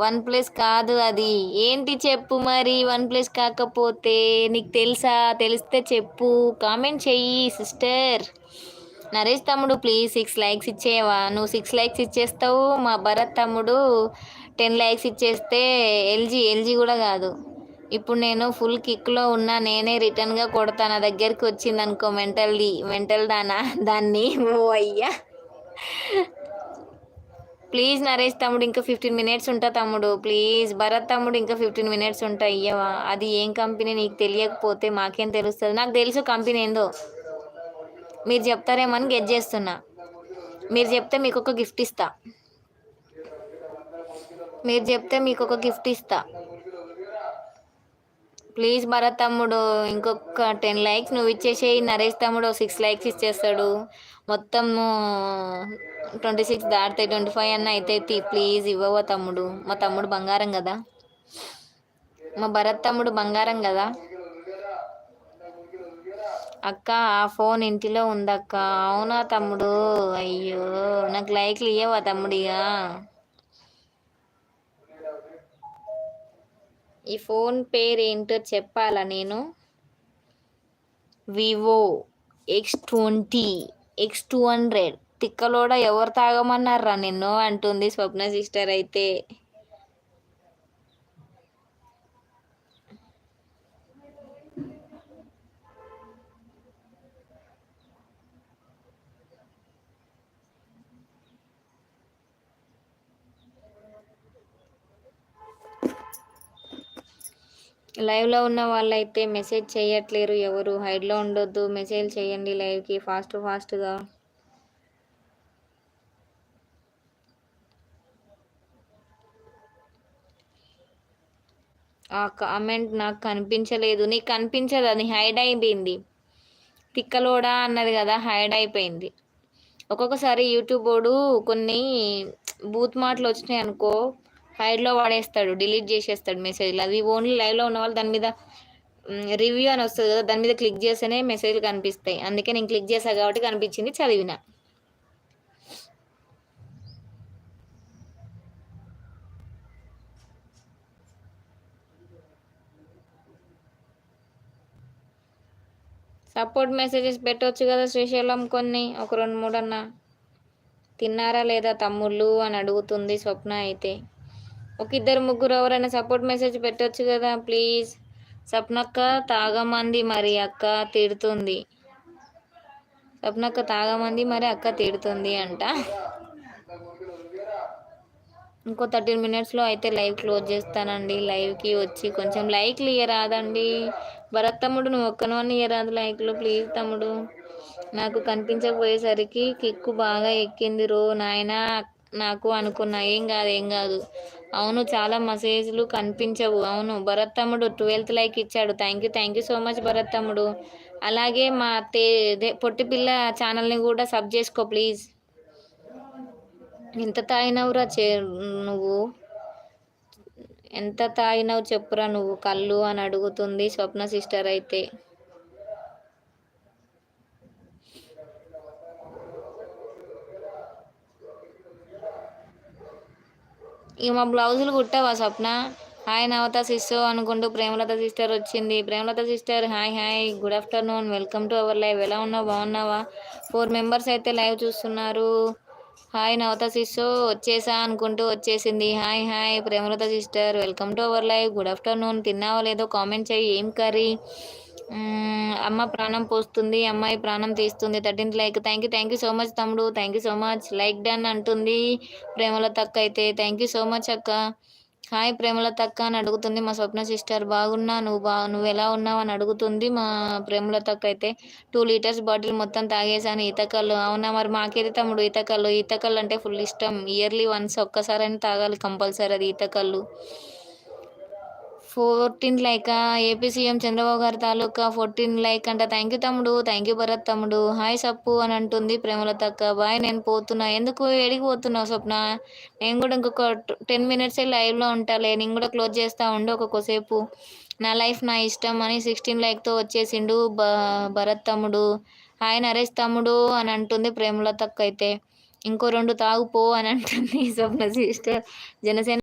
One plus కాదు అది. ఏంటి చెప్పు మరి వన్ ప్లస్ కాకపోతే? నీకు తెలుసా? తెలిస్తే చెప్పు. కామెంట్ చెయ్యి సిస్టర్. నరేష్ తమ్ముడు ప్లీజ్ 6 లైక్స్ ఇచ్చేవా? నువ్వు 6 లైక్స్ ఇచ్చేస్తావు, మా భరత్ తమ్ముడు 10 లైక్స్ ఇచ్చేస్తే ఎల్జీ కూడా కాదు. ఇప్పుడు నేను ఫుల్ కిక్లో ఉన్నా, నేనే రిటర్న్గా కొడతా. నా దగ్గరికి వచ్చింది అనుకో మెంటల్ దాన్ని ఓ అయ్యా. ప్లీజ్ నరేష్ తమ్ముడు ఇంకా 15 మినిట్స్ ఉంటా తమ్ముడు. ప్లీజ్ భరత్ తమ్ముడు ఇంకా 15 మినిట్స్ ఉంటా. ఇయ్యవా? అది ఏం కంపెనీ నీకు తెలియకపోతే మాకేం తెలుస్తుంది? నాకు తెలుసు కంపెనీ ఏందో. మీరు చెప్తారేమో అని గెట్ చేస్తున్నా. మీరు చెప్తే మీకు ఒక గిఫ్ట్ ఇస్తా. ప్లీజ్ భరత్ తమ్ముడు ఇంకొక 10 లైక్స్ నువ్వు ఇచ్చేసేయి. నరేష్ తమ్ముడు 6 లైక్స్ ఇచ్చేస్తాడు. మొత్తం 26 దాటితే 25 అన్న అయితే ప్లీజ్ ఇవ్వవా తమ్ముడు? మా తమ్ముడు బంగారం కదా, మా భరత్ తమ్ముడు బంగారం కదా. అక్క ఆ ఫోన్ ఇంటిలో ఉందక్క. అవునా తమ్ముడు? అయ్యో, నాకు లైక్లు ఇయ్యవా తమ్ముడిగా? ఈ ఫోన్ పేరు ఏంటో చెప్పాలా నేను? Vivo X20 X200. తిక్కలోడ ఎవరు తాగమన్నారా నిన్ను అంటుంది స్వప్న సిస్టర్ అయితే. లైవ్లో ఉన్న వాళ్ళైతే మెసేజ్ చేయట్లేరు ఎవరు. హైడ్లో ఉండొద్దు, మెసేజ్ చేయండి లైవ్కి ఫాస్ట్గా. ఆ కామెంట్ నాకు కనిపించలేదు. నీకు కనిపించదు, అది హైడ్ అయిపోయింది. తిక్కలోడా అన్నది కదా, హైడ్ అయిపోయింది. ఒక్కొక్కసారి యూట్యూబ్ వాడు కొన్ని బూత్ మాటలు వచ్చినాయి అనుకో, హైడ్లో వాడేస్తాడు, డిలీట్ చేసేస్తాడు మెసేజ్లు. అది ఓన్లీ లైవ్లో ఉన్న వాళ్ళు దాని మీద రివ్యూ అని వస్తుంది కదా, దాని మీద క్లిక్ చేస్తేనే మెసేజ్లు కనిపిస్తాయి. అందుకే నేను క్లిక్ చేశాను కాబట్టి కనిపించింది, చదివిన. సపోర్ట్ మెసేజెస్ పెట్టవచ్చు కదా శ్రీశైలం, కొన్ని ఒక 2-3 అన్న. తిన్నారా లేదా తమ్ముళ్ళు అని అడుగుతుంది స్వప్న అయితే. ఒక 2-3 ఎవరైనా సపోర్ట్ మెసేజ్ పెట్టవచ్చు కదా ప్లీజ్. స్వప్నక్క తాగమంది మరి అక్క తిడుతుంది. స్వప్నక్క తాగమంది మరి అక్క తిడుతుంది అంట. ఇంకో 13 మినిట్స్లో అయితే లైవ్ క్లోజ్ చేస్తానండి. లైవ్కి వచ్చి కొంచెం లైక్లు ఇయ్యరాదండి. భరత్ తమ్ముడు నువ్వు ఒక్కనోని ఇయ్యరాదు లైక్లు ప్లీజ్ తమ్ముడు. నాకు కనిపించకపోయేసరికి కిక్కు బాగా ఎక్కింది రో నాయనా నాకు అనుకున్నా. ఏం కాదు. అవును, చాలా మెసేజ్లు కనిపించవు. అవును, భరత్ తమ్ముడు 12th లైక్ ఇచ్చాడు. Thank you so much Bharat తమ్ముడు. అలాగే మా పొట్టి పిల్ల ఛానల్ని కూడా సబ్ చేసుకో ప్లీజ్. ఎంత తాగినవురా నువ్వు? ఎంత తాగినవు చెప్పురా నువ్వు కళ్ళు అని అడుగుతుంది స్వప్న సిస్టర్ అయితే. ఇక మా బ్లౌజులు కుట్టావా స్వప్న? హాయ్ నవత సిస్టర్ అనుకుంటూ ప్రేమలత సిస్టర్ వచ్చింది. Premalatha sister hi, good afternoon, welcome to our live. ఎలా ఉన్నావు? బాగున్నావా? 4 మెంబర్స్ అయితే లైవ్ చూస్తున్నారు. హాయ్ నవత సిస్టర్ వచ్చేసా అనుకుంటూ వచ్చేసింది. Hi Premalatha sister, welcome to our live. Good afternoon. తిన్నావా లేదో కామెంట్ చెయ్యి. ఏం కర్రీ? అమ్మ ప్రాణం పోస్తుంది, అమ్మాయి ప్రాణం తీస్తుంది. 13th like. Thank you so much తమ్ముడు. Thank you so much. Like done అంటుంది ప్రేమలత అక్క అయితే. థ్యాంక్ యూ సో మచ్ అక్క. హాయ్ ప్రేమలత అక్క అని అడుగుతుంది మా స్వప్న సిస్టర్. బాగున్నా, నువ్వు ఎలా ఉన్నావు అని అడుగుతుంది మా ప్రేమలత అక్క అయితే. 2 లీటర్స్ బాటిల్ మొత్తం తాగేసాను ఈతకల్లు. అవునా, మరి మాకేది తమ్ముడు ఈతకల్లు అంటే ఫుల్ ఇష్టం. ఇయర్లీ వన్స్ ఒక్కసారైనా తాగాలి కంపల్సరీ అది ఈతకల్లు. 14th like. AP CM Chandrababu గారి తాలూకా 14th లైక్ అంట. థ్యాంక్ యూ తమ్ముడు. థ్యాంక్ యూ భరత్ తమ్ముడు. హాయ్ సప్పు అని అంటుంది ప్రేమలత అక్క. బాయ్, నేను పోతున్నా. ఎందుకు ఎడికి పోతున్నావు స్వప్న? నేను కూడా ఇంకొక 10 మినిట్సే లైవ్లో ఉంటాలే. నేను కూడా క్లోజ్ చేస్తా ఉండు ఒక్కొక్కసేపు. నా లైఫ్ నా ఇష్టం అని 16 లైక్తో వచ్చేసిండు భరత్ తమ్ముడు. హాయ్ నరేష్ తమ్ముడు అని అంటుంది ప్రేమలత అక్క అయితే. ఇంకో 2 తాగుపో అని అంటుంది స్వప్న సిస్టర్. జనసేన